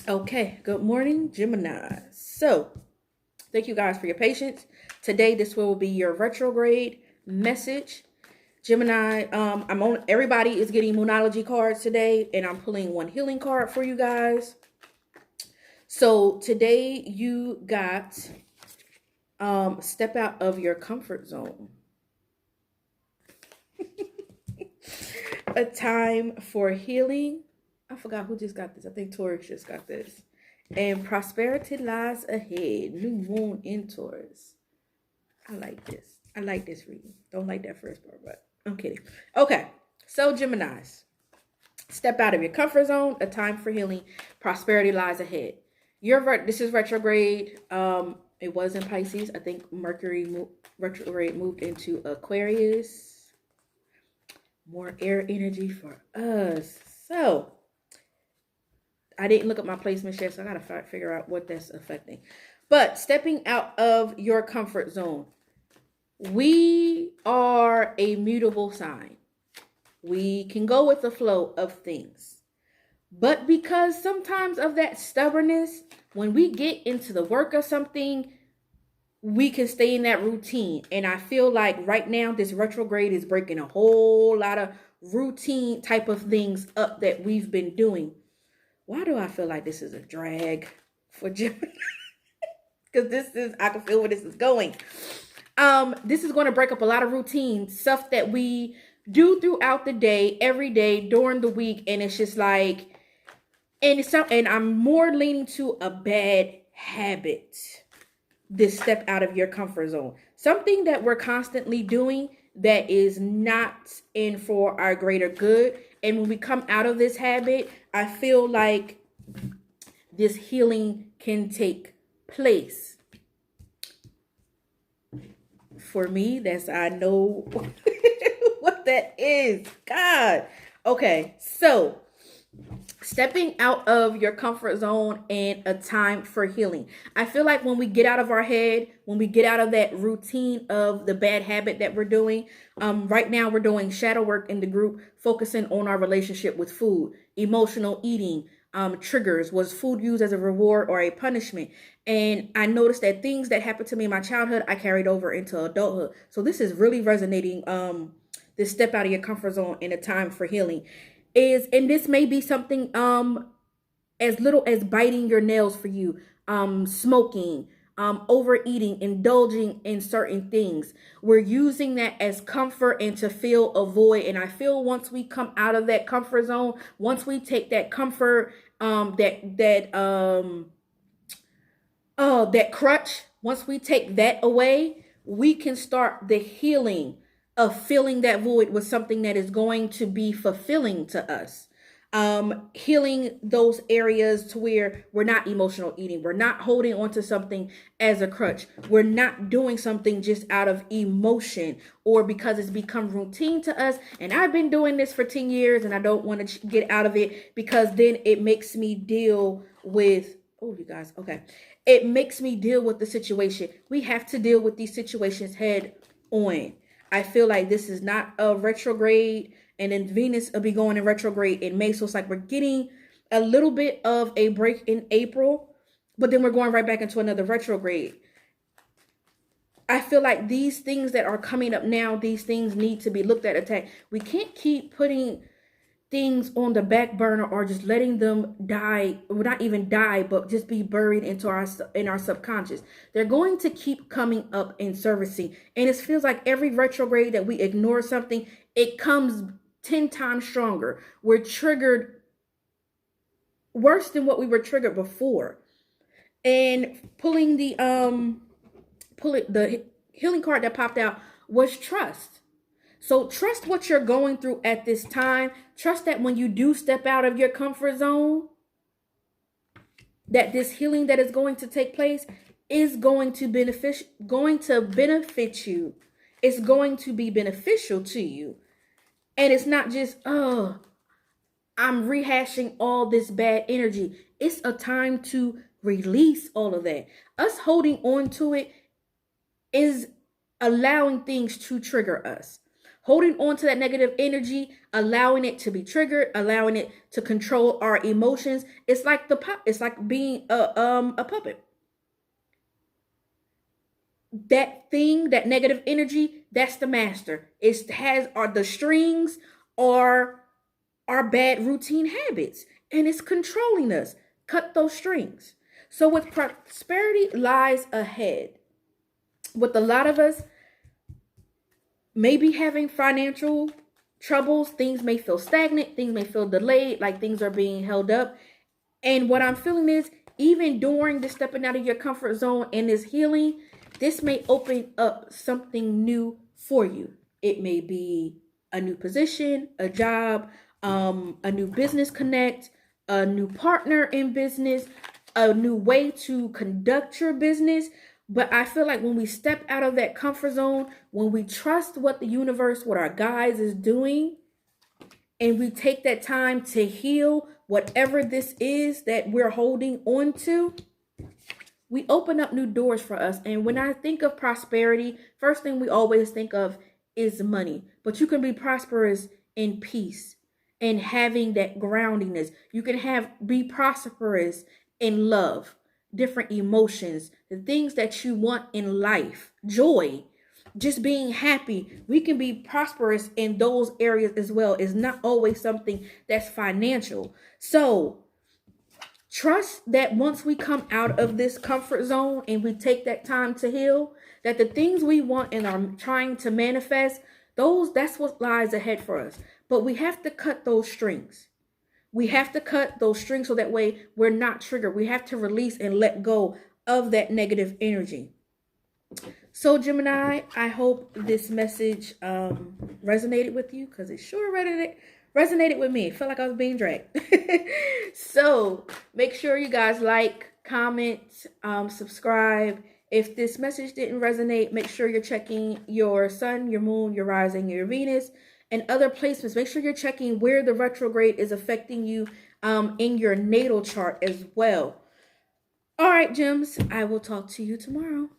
Okay, good morning, Gemini. So, thank you guys for your patience. Today, this will be your retrograde message. Gemini, I'm on. Everybody is getting Moonology cards today, and I'm pulling one healing card for you guys. So today, you got step out of your comfort zone. A time for healing. I forgot who just got this. I think Taurus just got this. And prosperity lies ahead. New moon in Taurus. I like this. I like this reading. Don't like that first part, but I'm kidding. Okay, so Geminis, step out of your comfort zone. A time for healing. Prosperity lies ahead. This is retrograde. It was in Pisces. I think Mercury retrograde moved into Aquarius. More air energy for us. So I didn't look at my placements yet, so I gotta figure out what that's affecting. But stepping out of your comfort zone. We are a mutable sign. We can go with the flow of things. But because sometimes of that stubbornness, when we get into the work of something, we can stay in that routine. And I feel like right now, this retrograde is breaking a whole lot of routine type of things up that we've been doing. Why do I feel like this is a drag for Gemini? Because I can feel where this is going. This is going to break up a lot of routine stuff that we do throughout the day, every day, during the week. And it's just like, and I'm more leaning to a bad habit. This step out of your comfort zone. Something that we're constantly doing that is not in for our greater good. And when we come out of this habit, I feel like this healing can take place. For me, I know what that is. God. Okay, so stepping out of your comfort zone and a time for healing. I feel like when we get out of our head, when we get out of that routine of the bad habit that we're doing, right now we're doing shadow work in the group, focusing on our relationship with food, emotional eating, triggers. Was food used as a reward or a punishment? And I noticed that things that happened to me in my childhood, I carried over into adulthood. So this is really resonating. This step out of your comfort zone and a time for healing and this may be something as little as biting your nails for you, smoking, overeating, indulging in certain things. We're using that as comfort and to fill a void. And I feel once we come out of that comfort zone, once we take that comfort, that crutch, once we take that away, we can start the healing of filling that void with something that is going to be fulfilling to us. Healing those areas to where we're not emotional eating. We're not holding on to something as a crutch. We're not doing something just out of emotion or because it's become routine to us. And I've been doing this for 10 years and I don't want to get out of it because then it makes me deal with, oh, you guys, okay. It makes me deal with the situation. We have to deal with these situations head on. I feel like this is not a retrograde, and then Venus will be going in retrograde in May. So it's like we're getting a little bit of a break in April, but then we're going right back into another retrograde. I feel like these things that are coming up now, these things need to be looked at, attacked. We can't keep putting things on the back burner or just letting them die, or not even die, but just be buried into our subconscious. They're going to keep coming up in servicing, and it feels like every retrograde that we ignore something, it comes 10 times stronger. We're triggered worse than what we were triggered before. And the healing card that popped out was trust. So trust what you're going through at this time. Trust that when you do step out of your comfort zone, that this healing that is going to take place is going to benefit you. It's going to be beneficial to you. And it's not just, oh, I'm rehashing all this bad energy. It's a time to release all of that. Us holding on to it is allowing things to trigger us. Holding on to that negative energy, allowing it to be triggered, allowing it to control our emotions. It's like it's like being a puppet. That thing, that negative energy, that's the master. It has the strings are our bad routine habits, and it's controlling us. Cut those strings. So with prosperity lies ahead. With a lot of us maybe having financial troubles, things may feel stagnant, things may feel delayed, like things are being held up. And what I'm feeling is, even during this stepping out of your comfort zone and this healing, this may open up something new for you. It may be a new position, a job, a new business connect, a new partner in business, a new way to conduct your business. But I feel like when we step out of that comfort zone, when we trust what the universe, what our guides is doing, and we take that time to heal whatever this is that we're holding on to, we open up new doors for us. And when I think of prosperity, first thing we always think of is money. But you can be prosperous in peace and having that groundiness. You can be prosperous in love, different emotions, the things that you want in life, joy, just being happy. We can be prosperous in those areas as well. It's not always something that's financial. So trust that once we come out of this comfort zone and we take that time to heal, that the things we want and are trying to manifest, that's what lies ahead for us. But we have to cut those strings. We have to cut those strings so that way we're not triggered. We have to release and let go of that negative energy. So Gemini, I hope this message resonated with you, because it sure resonated with me. I felt like I was being dragged. So make sure you guys like, comment, subscribe. If this message didn't resonate, make sure you're checking your sun, your moon, your rising, your Venus, and other placements. Make sure you're checking where the retrograde is affecting you in your natal chart as well. All right, gems, I will talk to you tomorrow.